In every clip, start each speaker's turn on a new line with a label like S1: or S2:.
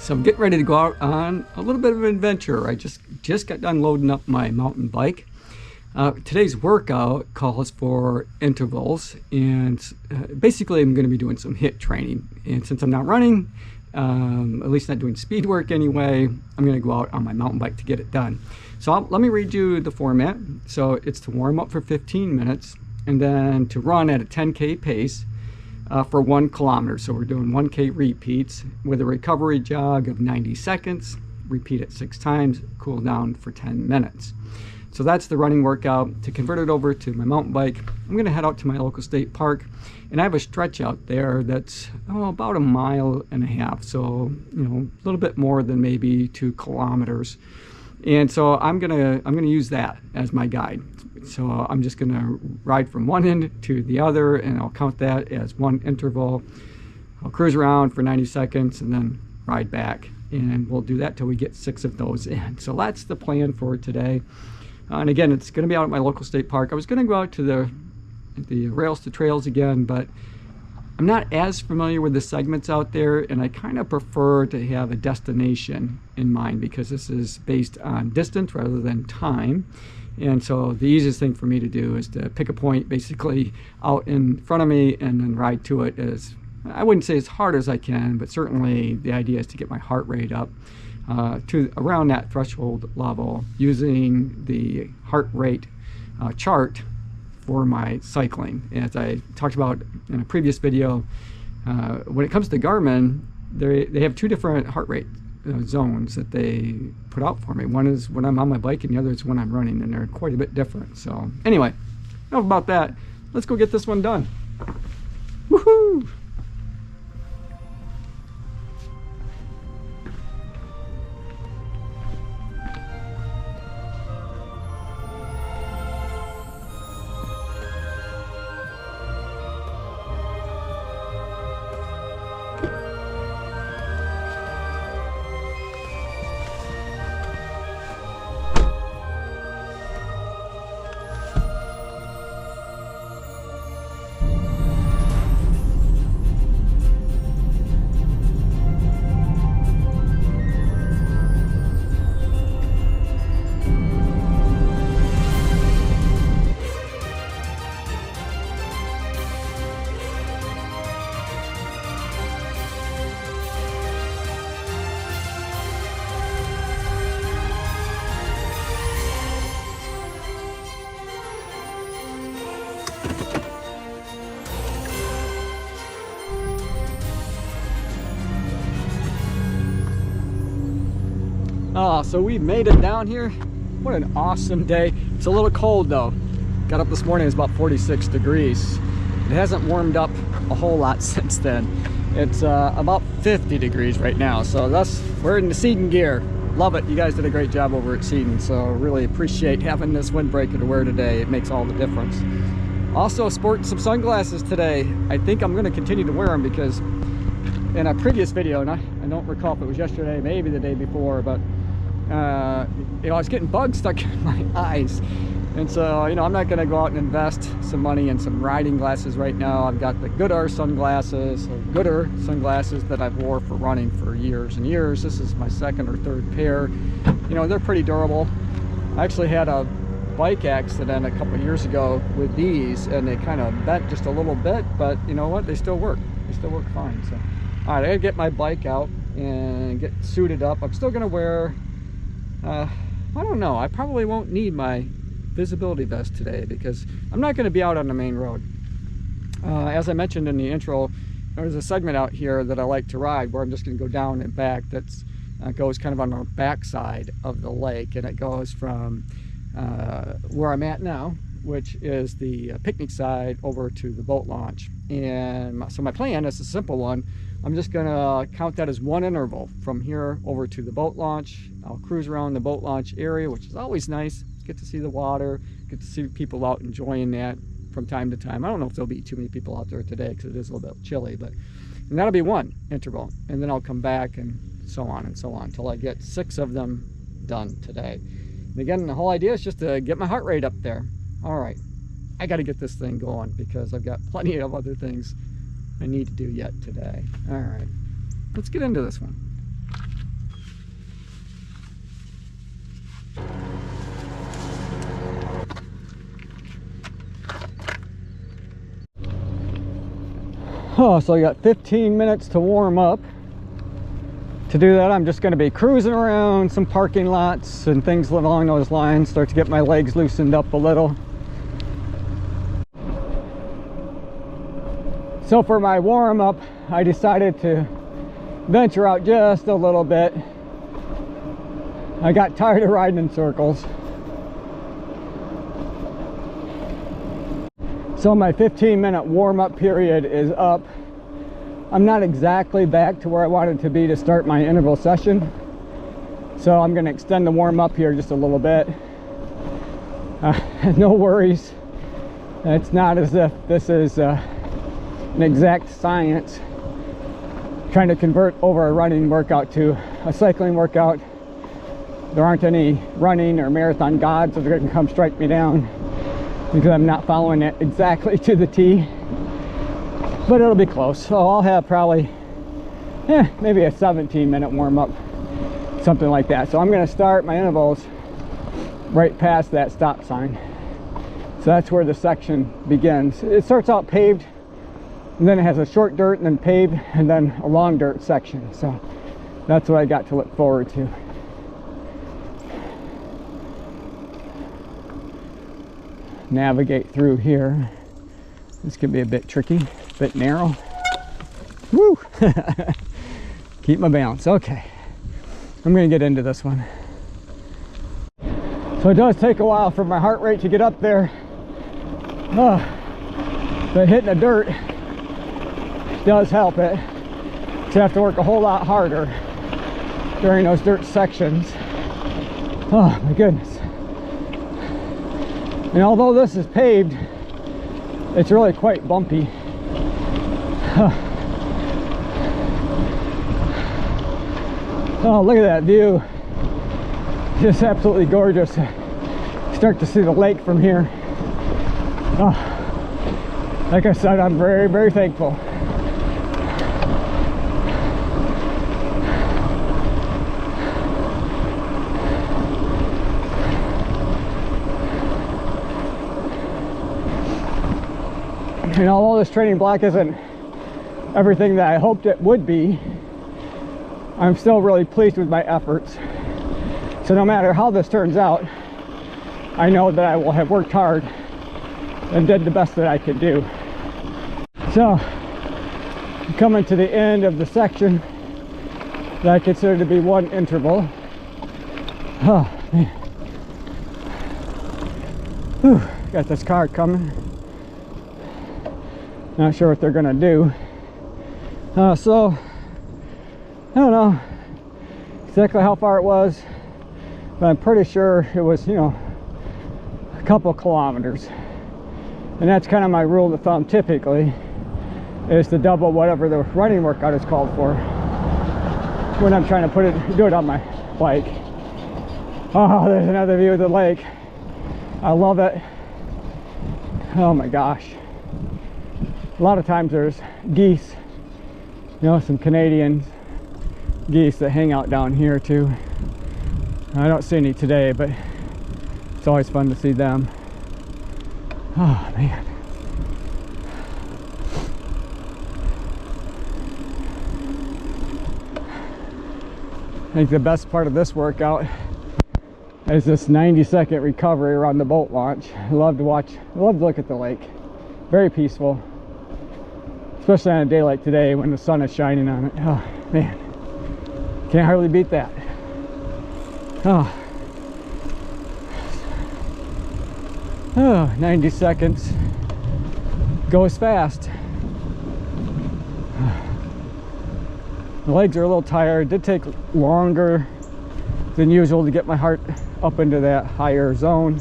S1: So I'm getting ready to go out on a little bit of an adventure. I just got done loading up my mountain bike. Today's workout calls for intervals, and basically I'm going to be doing some HIT training. And since I'm not running, at least not doing speed work anyway, I'm going to go out on my mountain bike to get it done. So let me read you the format. So it's to warm up for 15 minutes and then to run at a 10K pace for 1 kilometer. So we're doing 1K repeats with a recovery jog of 90 seconds, repeat it 6 times, cool down for 10 minutes. So that's the running workout. To convert it over to my mountain bike, I'm going to head out to my local state park, and I have a stretch out there that's about 1.5 miles. So, a little bit more than maybe 2 kilometers. And so I'm gonna use that as my guide. So I'm just gonna ride from one end to the other, and I'll count that as 1 interval. I'll cruise around for 90 seconds and then ride back, and we'll do that till we get 6 of those in. So that's the plan for today. And again, it's going to be out at my local state park. I was going to go out to the rails to trails again, but I'm not as familiar with the segments out there, and I kind of prefer to have a destination in mind because this is based on distance rather than time. And so the easiest thing for me to do is to pick a point basically out in front of me and then ride to it as, I wouldn't say as hard as I can, but certainly the idea is to get my heart rate up to around that threshold level using the heart rate chart for my cycling. As I talked about in a previous video, when it comes to Garmin, they have 2 different heart rate zones that they put out for me. One is when I'm on my bike and the other is when I'm running, and they're quite a bit different. So anyway, enough about that. Let's go get this one done. Woohoo! So we made it down here. What an awesome day. It's a little cold though. Got up this morning, it's about 46 degrees. It hasn't warmed up a whole lot since then. It's about 50 degrees right now. So we're in the Seaton gear. Love it. You guys did a great job over at Seaton. So really appreciate having this windbreaker to wear today. It makes all the difference. Also sporting some sunglasses today. I think I'm gonna continue to wear them because in a previous video, and I don't recall if it was yesterday, maybe the day before, but I was getting bugs stuck in my eyes, and so I'm not going to go out and invest some money in some riding glasses right now. I've got the Gooder sunglasses that I've wore for running for years and years. This is my 2nd or 3rd pair. They're pretty durable. I actually had a bike accident a couple years ago with these, and they kind of bent just a little bit, but you know what, they still work fine. So all right, I gotta get my bike out and get suited up. I'm still gonna wear I don't know, I probably won't need my visibility vest today because I'm not going to be out on the main road. As I mentioned in the intro, there's a segment out here that I like to ride where I'm just going to go down and back. That's goes kind of on the back side of the lake, and it goes from where I'm at now, which is the picnic side, over to the boat launch. And so my plan is a simple one. I'm just gonna count that as 1 interval from here over to the boat launch. I'll cruise around the boat launch area, which is always nice. Get to see the water, get to see people out enjoying that from time to time. I don't know if there'll be too many people out there today because it is a little bit chilly, but and that'll be 1 interval. And then I'll come back and so on until I get 6 of them done today. And again, the whole idea is just to get my heart rate up there. All right, I got to get this thing going because I've got plenty of other things I need to do yet today. All right, let's get into this one. Oh, so I got 15 minutes to warm up. To do that, I'm just going to be cruising around some parking lots and things along those lines, start to get my legs loosened up a little. So for my warm up, I decided to venture out just a little bit. I got tired of riding in circles. So my 15-minute warm-up period is up. I'm not exactly back to where I wanted to be to start my interval session, so I'm going to extend the warm-up here just a little bit. No worries. It's not as if this is an exact science trying to convert over a running workout to a cycling workout. There aren't any running or marathon gods that are going to come strike me down because I'm not following it exactly to the T, but it'll be close. So I'll have probably maybe a 17-minute warm-up, something like that. So I'm going to start my intervals right past that stop sign. So that's where the section begins. It starts out paved, and then it has a short dirt, and then paved, and then a long dirt section. So that's what I got to look forward to. Navigate through here. This could be a bit tricky, a bit narrow. Woo! Keep my balance. Okay, I'm gonna get into this one. So it does take a while for my heart rate to get up there. But hitting the dirt does help it. You have to work a whole lot harder during those dirt sections. Oh my goodness. And although this is paved, it's really quite bumpy. Oh, look at that view. Just absolutely gorgeous. Start to see the lake from here. Oh, like I said, I'm very, very thankful. And although this training block isn't everything that I hoped it would be, I'm still really pleased with my efforts. So no matter how this turns out, I know that I will have worked hard and did the best that I could do. So, I'm coming to the end of the section that I consider to be one interval. Oh, man. Whew, got this car coming. Not sure what they're gonna do. So I don't know exactly how far it was, but I'm pretty sure it was, you know, a couple kilometers. And that's kind of my rule of thumb typically, is to double whatever the running workout is called for when I'm trying to do it on my bike. Oh, there's another view of the lake. I love it. Oh my gosh. A lot of times there's geese, you know, some Canadian geese that hang out down here too. I don't see any today, but it's always fun to see them. Oh man. I think the best part of this workout is this 90-second recovery around the boat launch. I love to look at the lake. Very peaceful. Especially on a day like today when the sun is shining on it. Oh man, can't hardly beat that. Oh, 90 seconds goes fast. The legs are a little tired. It did take longer than usual to get my heart up into that higher zone.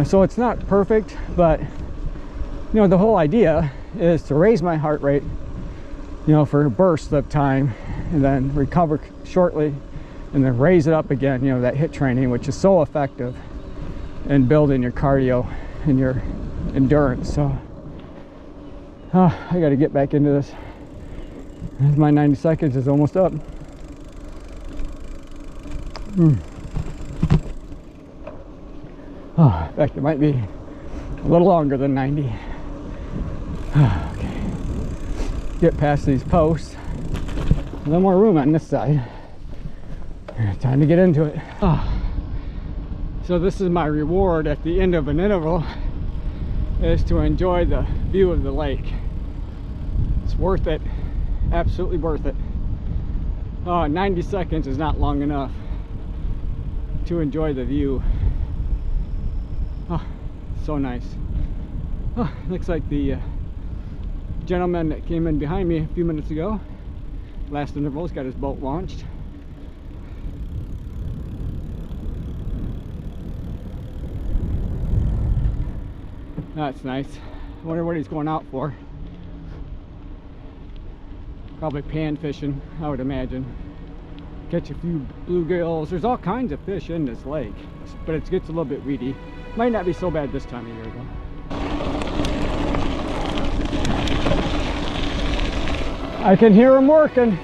S1: So it's not perfect, but you know, the whole idea is to raise my heart rate, you know, for a burst of time, and then recover shortly, and then raise it up again. You know, that HITT training, which is so effective in building your cardio and your endurance. So I got to get back into this. My 90 seconds is almost up. Oh, in fact, it might be a little longer than 90. Okay. get past these posts. A little more room on this side. Time to get into it. So this is my reward at the end of an interval, is to enjoy the view of the lake. It's worth it. Absolutely worth it. 90 seconds is not long enough to enjoy the view. So nice. Looks like the gentleman that came in behind me a few minutes ago, last interval's got his boat launched. That's nice. I wonder what he's going out for. Probably pan fishing, I would imagine. Catch a few bluegills. There's all kinds of fish in this lake, but it gets a little bit weedy. Might not be so bad this time of year though. I can hear him working.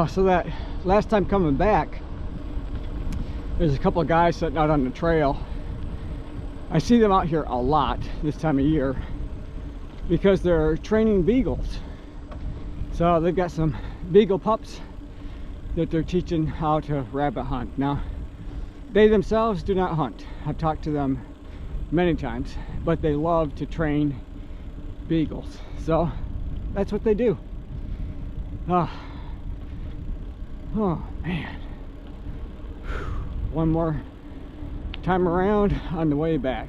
S1: So that last time coming back, there's a couple of guys sitting out on the trail. I see them out here a lot this time of year because they're training beagles. So they've got some beagle pups that they're teaching how to rabbit hunt. Now, they themselves do not hunt. I've talked to them many times, but they love to train beagles. So that's what they do. Oh man, one more time around on the way back,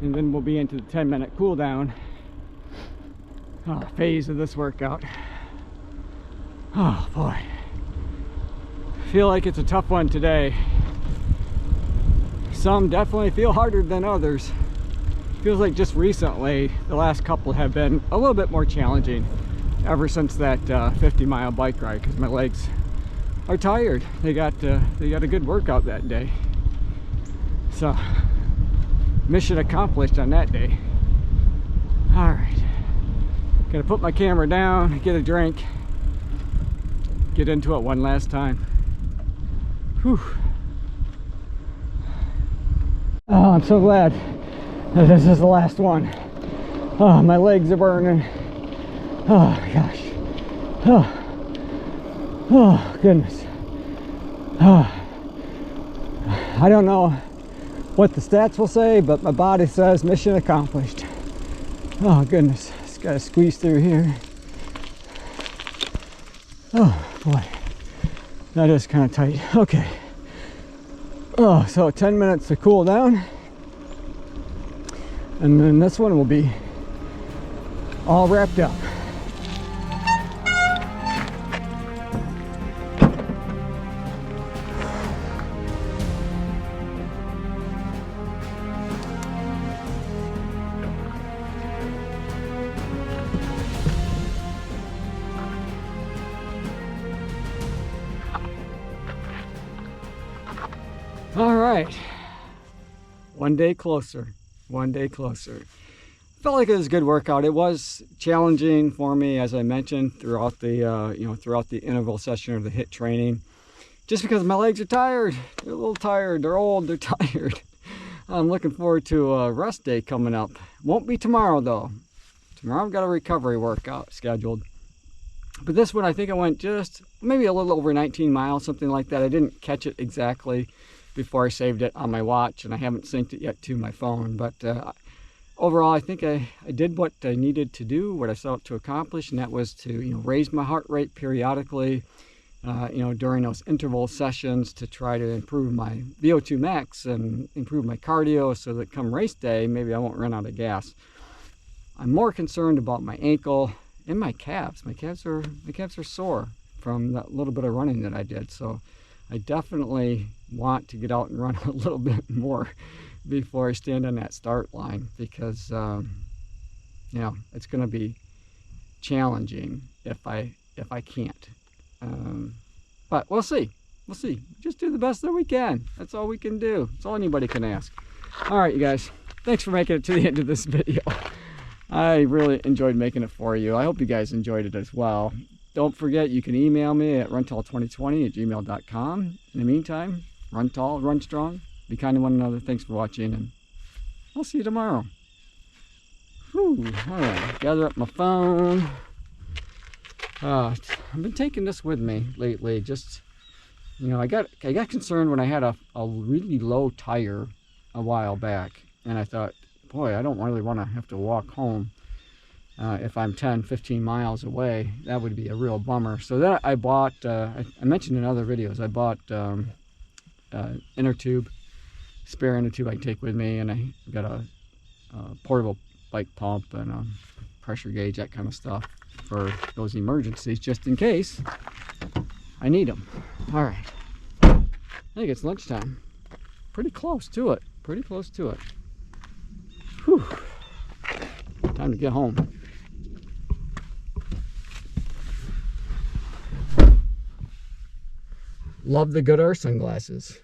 S1: and then we'll be into the 10-minute cool down phase of this workout. Oh boy, I feel like it's a tough one today. Some definitely feel harder than others. Feels like just recently the last couple have been a little bit more challenging ever since that 50-mile bike ride, because my legs are tired. They got a good workout that day, so mission accomplished on that day. All right, gonna put my camera down, get a drink, get into it one last time. Whew. Oh, I'm so glad that this is the last one. Oh, my legs are burning. Oh gosh. Oh goodness. I don't know what the stats will say, but my body says mission accomplished. Oh goodness, just gotta squeeze through here. Oh boy, that is kind of tight. Okay. Oh, so 10 minutes to cool down, and then this one will be all wrapped up. All right, one day closer, one day closer. Felt like it was a good workout. It was challenging for me, as I mentioned, throughout the throughout the interval session of the HITT training, just because my legs are tired. They're a little tired. They're old. They're tired. I'm looking forward to a rest day coming up. Won't be tomorrow though. Tomorrow I've got a recovery workout scheduled. But this one, I think I went just maybe a little over 19 miles, something like that. I didn't catch it exactly before I saved it on my watch, and I haven't synced it yet to my phone. But overall, I think I did what I needed to do, what I set out to accomplish, and that was to raise my heart rate periodically, during those interval sessions to try to improve my VO2 max and improve my cardio so that come race day, maybe I won't run out of gas. I'm more concerned about my ankle and my calves. My calves are sore from that little bit of running that I did. So I definitely want to get out and run a little bit more before I stand on that start line, because it's going to be challenging if I can't. But we'll see. Just do the best that we can. That's all we can do. That's all anybody can ask. All right, you guys, thanks for making it to the end of this video. I really enjoyed making it for you. I hope you guys enjoyed it as well. Don't forget, you can email me at runtall2020@gmail.com. In the meantime, run tall, run strong, be kind to one another. Thanks for watching, and I'll see you tomorrow. Whew. All right, gather up my phone. I've been taking this with me lately. Just, I got concerned when I had a really low tire a while back, and I thought, boy, I don't really want to have to walk home if I'm 10-15 miles away. That would be a real bummer. So then I bought, I mentioned in other videos, I bought inner tube, spare inner tube I can take with me, and I got a portable bike pump and a pressure gauge, that kind of stuff for those emergencies, just in case I need them. All right, I think it's lunchtime. Pretty close to it. Whew. Time to get home. Love the Good Earth sunglasses.